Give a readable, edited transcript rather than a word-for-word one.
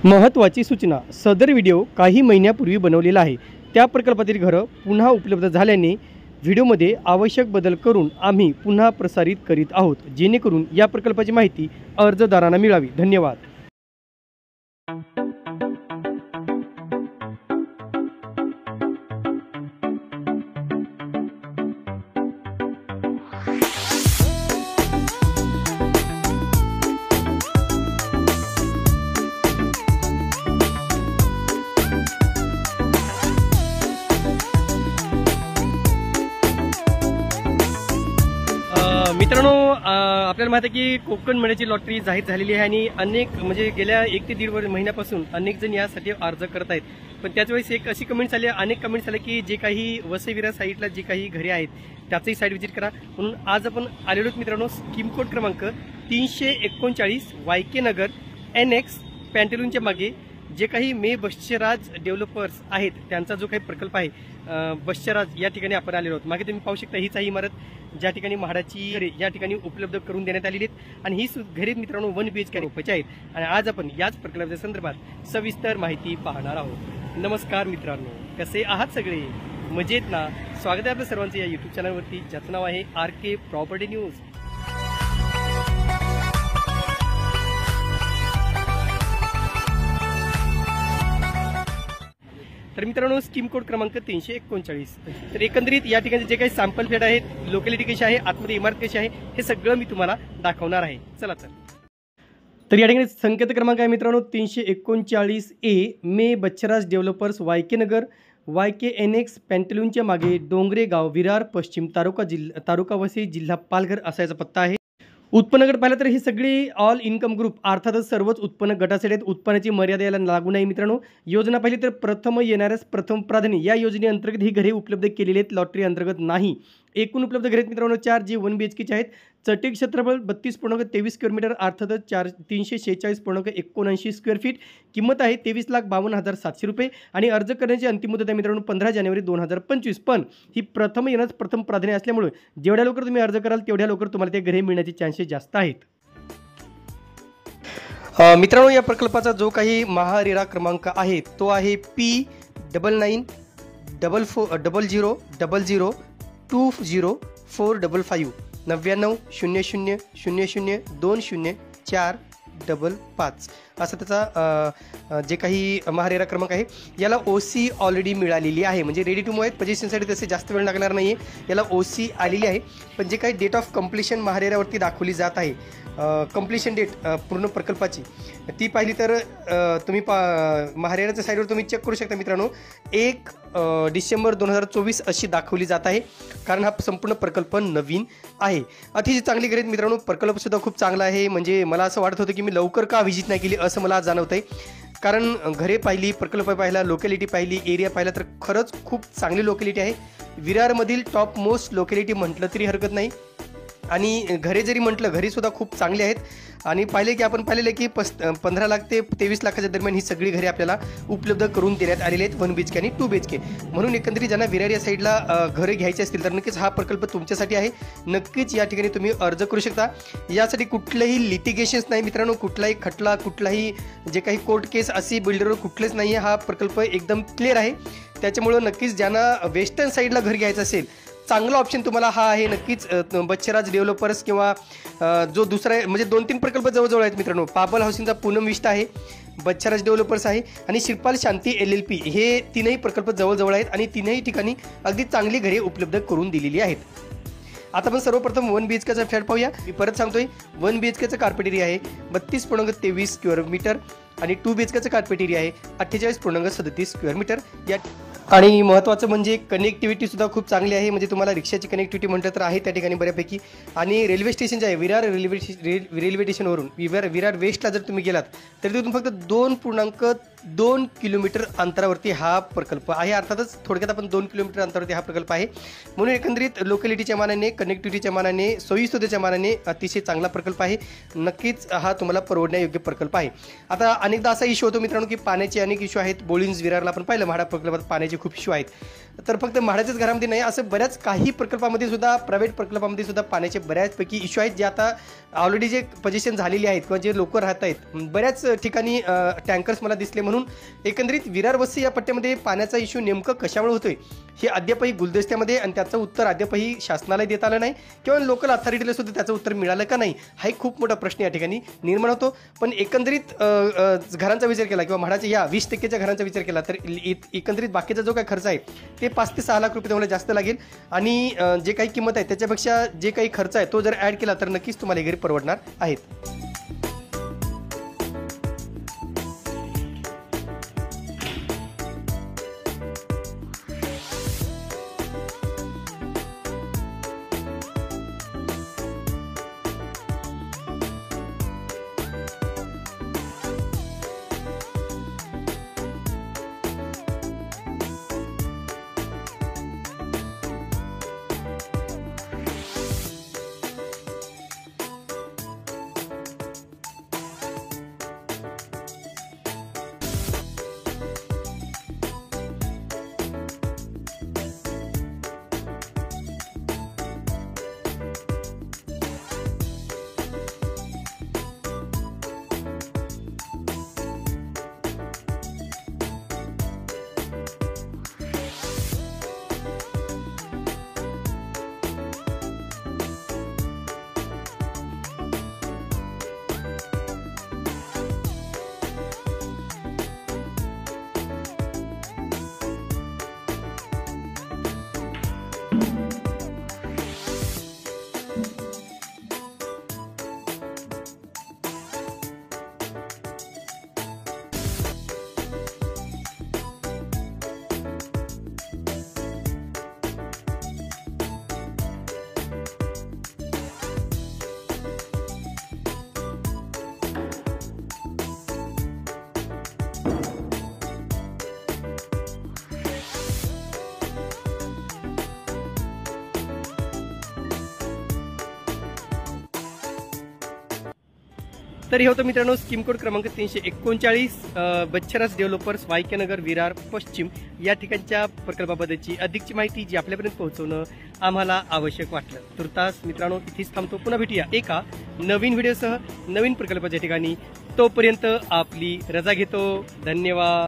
महत्त्वाची सूचना, सदर व्हिडिओ काही महिन्यापूर्वी बनवलेला आहे। त्या प्रकल्पातील घरं पुन्हा उपलब्ध झाल्याने व्हिडिओमध्ये आवश्यक बदल करून आम्ही पुन्हा प्रसारित करीत आहोत, जेणेकरून या प्रकल्पाची माहिती अर्जदारांना मिळावी। धन्यवाद। मित्रांनो, आपल्याला माहिती आहे की कोकण मेळ्याची लॉटरी जाहीर झालेली आहे आणि अनेक म्हणजे गेल्या 1 ते 1.5 महिन्यापासून अनेक जण यासाठी अर्ज करत आहेत। पण त्याच वेळेस एक अशी कमेंट झाली, अनेक कमेंट्स आले की जे काही वसईविरा साईडला जे काही घरे आहेत त्याचंही साईट व्हिजिट करा। म्हणून आज आपण आलेलो आहोत मित्रांनो, स्कीम कोड क्रमांक 339 वायके नगर NX पॅन्टेलूनच्या मागे जे काही मे बश्चराज डेव्हलपर्स आहेत त्यांचा जो काही प्रकल्प आहे बश्चराज, या ठिकाणी आपण आलेलो आहोत। मागे तुम्ही पाहू शकता हीच ही इमारत ज्या ठिकाणी म्हाडाची घरे या ठिकाणी उपलब्ध करून देण्यात आलेली आहेत आणि ही घरे मित्रांनो 1 BHK रूपाची आहेत आणि आज आपण याच प्रकल्पाच्या संदर्भात सविस्तर माहिती पाहणार आहोत। नमस्कार मित्रांनो, कसे आहात सगळे? मजेत ना? स्वागत आहे आपल्या सर्वांचं या यूट्यूब चॅनलवरती, ज्याचं नाव आहे RK प्रॉपर्टी न्यूज। तर मित्रांनो, स्कीम कोड क्रमांक 339। तर एकंदरीत या ठिकाणी जे काही सॅम्पल फ्लॅट आहेत, लोकॅलिटी कशी आहे, आतमध्ये इमारत कशी आहे, हे सगळं मी तुम्हाला दाखवणार आहे। चला तर या ठिकाणी संकेत क्रमांक आहे मित्रांनो 339A मे बच्छराज डेव्हलपर्स वायके नगर YK NX पॅन्टेलूनच्या मागे डोंगरे गाव, विरार, पश्चिम तालुका वसई, जिल्हा पालघर असा याचा पत्ता आहे। उत्पन्न गट पाहिलं तर ही सगळी ऑल इन्कम ग्रुप, अर्थातच सर्वच उत्पन्न गटासाठी आहेत। उत्पन्नाची मर्यादा याला लागू नाही मित्रांनो। योजना पाहिली तर प्रथम येणाऱ्यास प्रथम प्राधान्य या योजनेअंतर्गत ही घरे उपलब्ध केलेली आहेत, लॉटरी अंतर्गत नाही। एकूण उपलब्ध घरे मित्रांनो 4 जे 1 BHKचे आहेत। चटिक क्षेत्रफळ 32.23 स्क्वेअर मीटर, अर्थातच 346.79 स्क्वेअर फीट। किंमत आहे 23,52,700 रुपये आणि अर्ज करण्याची अंतिम मुदत आहे मित्रांनो 15 जानेवारी 2025। पण ही प्रथम येण्यास प्रथम प्राधान्य असल्यामुळे जेवढ्या लवकर तुम्ही अर्ज कराल तेवढ्या लवकर तुम्हाला ते घरे मिळण्याचे चान्सेस जास्त आहेत। मित्रांनो, या प्रकल्पाचा जो काही महारेरा क्रमांक आहे तो आहे P994400002045 990000200455 असं त्याचा जे काही महारेरा क्रमांक आहे। याला OC ऑलरेडी मिळालेली आहे, म्हणजे रेडी टू मूव्ह आहेत, पोझिशनसाठी तसे जास्त वेळ लागणार नाही आहे। याला OC आलेली आहे, पण जे काही डेट ऑफ कंप्लीशन महारेरावरती दाखवली जात आहे, कंप्लीशन डेट पूर्ण प्रकल्पाची ती पाहिली तर तुम्ही महारेराच्या साईडवर तुम्ही चेक करू शकता मित्रांनो 1 डिसेंबर 2024 अशी दाखवली जात आहे, कारण हा संपूर्ण प्रकल्प नवीन आहे। अतिशय चांगली घरे मित्रांनो, प्रकल्पसुद्धा खूप चांगला आहे। म्हणजे मला असं वाटत होतं की मी लवकर का व्हिजिट नाही केली असं मला जाणवत आहे, कारण घरे पाहिली, प्रकल्प पाहिला, लोकॅलिटी पाहिली, एरिया पाहिला तर खरंच खूप चांगली लोकॅलिटी आहे। विरारमधील टॉप मोस्ट लोकॅलिटी म्हटलं तरी हरकत नाही आणि घरे जरी म्हटलं घरीसुद्धा खूप चांगली आहेत। आणि पाहिले की आपण पाहिलेलं की 15 लाख ते 23 लाखाच्या दरम्यान ही सगळी घरे आपल्याला उपलब्ध करून देण्यात आलेली आहेत 1 BHK आणि 2 BHK। म्हणून एकंदरीत ज्यांना विरार या साईडला घरे घ्यायची असतील तर नक्कीच हा प्रकल्प तुमच्यासाठी आहे। नक्कीच या ठिकाणी तुम्ही अर्ज करू शकता। यासाठी कुठलंही लिटिगेशन्स नाही मित्रांनो, कुठलाही खटला, कुठलाही जे काही कोर्ट केस अशी बिल्डरवर कुठलेच नाही आहे। हा प्रकल्प एकदम क्लिअर आहे, त्याच्यामुळं नक्कीच ज्यांना वेस्टर्न साईडला घर घ्यायचं असेल चांगला ऑप्शन तुम्हाला हा आहे। नक्कीच बच्छराज डेव्हलपर्स किंवा जो दुसरा म्हणजे 2-3 प्रकल्प जवळजवळ आहेत मित्रांनो। पाबल हाऊसिंगचा पूनम विष्ट आहे, बच्छराज डेव्हलपर्स आहे आणि शिरपाल शांती LLP, हे तीनही प्रकल्प जवळजवळ आहेत आणि तीनही ठिकाणी अगदी चांगली घरे उपलब्ध करून दिलेली आहेत। आता आपण सर्वप्रथम 1 BHKचा फ्लॅट पाहूया। मी परत सांगतोय 1 BHKचं कार्पेट एरिया आहे 32.23 स्क्वेअर मीटर आणि 2 BHKचं कार्पेट एरिया आहे 48.37 स्क्वेअर मीटर। या आणि महत्त्वाचं म्हणजे कनेक्टिव्हिटी सुद्धा खूप चांगली आहे, म्हणजे तुम्हाला रिक्षाची कनेक्टिव्हिटी म्हटलं तर आहे त्या ठिकाणी बऱ्यापैकी। आणि रेल्वे स्टेशन जे आहे विरार रेल्वे स्टेशनवरून विरार वेस्टला जर तुम्ही गेलात तर तिथून फक्त 2.2 किलोमीटर अंतरावरती हा प्रकल्प आहे। अर्थातच थोडक्यात आपण 2 किलोमीटर अंतरावरती हा प्रकल्प आहे। म्हणून एकंदरीत लोकॅलिटीच्या मानाने, कनेक्टिव्हिटीच्या मानाने, सोयीसुविधेच्या मानाने अतिशय चांगला प्रकल्प आहे। नक्कीच हा तुम्हाला परवडण्यायोग्य प्रकल्प आहे। आता अनेकदा असा इश्यू होतो मित्रांनो की पाण्याचे अनेक इश्यू आहेत। बोळिंज विरारला आपण पाहिलं म्हाडा प्रकल्पात पाण्याचे खूप इश्यू आहेत। तर फक्त म्हाडाच्याच घरामध्ये नाही, असं बऱ्याच काही प्रकल्पामध्ये सुद्धा, प्रायव्हेट प्रकल्पामध्ये सुद्धा पाण्याचे बऱ्याचपैकी इश्यू आहेत, जे आता ऑलरेडी जे पोझिशन झालेली आहेत किंवा जे लोक राहत आहेत, बऱ्याच ठिकाणी टँकर्स मला दिसले. म्हणून एकंदरीत विरार वस्ती या पट्ट्यामध्ये पाण्याचा इश्यू नेमकं कशामुळे होतोय हे अद्यापही गुलदस्त्यामध्ये, आणि त्याचं उत्तर अद्यापही शासनाला देता आलं नाही किंवा लोकल अथॉरिटीला सुद्धा त्याचं उत्तर मिळालं का नाही, हा एक खूप मोठा प्रश्न या ठिकाणी निर्माण होतो. पण एकंदरीत घरांचा विचार केला किंवा म्हाडाच्या या 20% घरांचा विचार केला तर एकंदरीत बाकीचा जो काही खर्च आहे ते 5 ते 6 लाख रुपये तुम्हाला जास्त लागेल. आणि जे काही किंमत आहे त्याच्यापेक्षा जे काही खर्च आहे तो जर ॲड केला तर नक्कीच तुम्हाला हे घरी परवडणार आहेत. तर हे होतं मित्रांनो स्कीम कोड क्रमांक 339 बच्छरस डेव्हलपर्स वायके नगर विरार पश्चिम या ठिकाणच्या प्रकल्पाबद्दलची अधिकची माहिती जी आपल्यापर्यंत पोहोचवणं आम्हाला आवश्यक वाटलं. तुर्तास मित्रांनो इथेच थांबतो. पुन्हा भेटूया एका नवीन व्हिडिओसह नवीन प्रकल्पाच्या ठिकाणी. तोपर्यंत आपली रजा घेतो. धन्यवाद.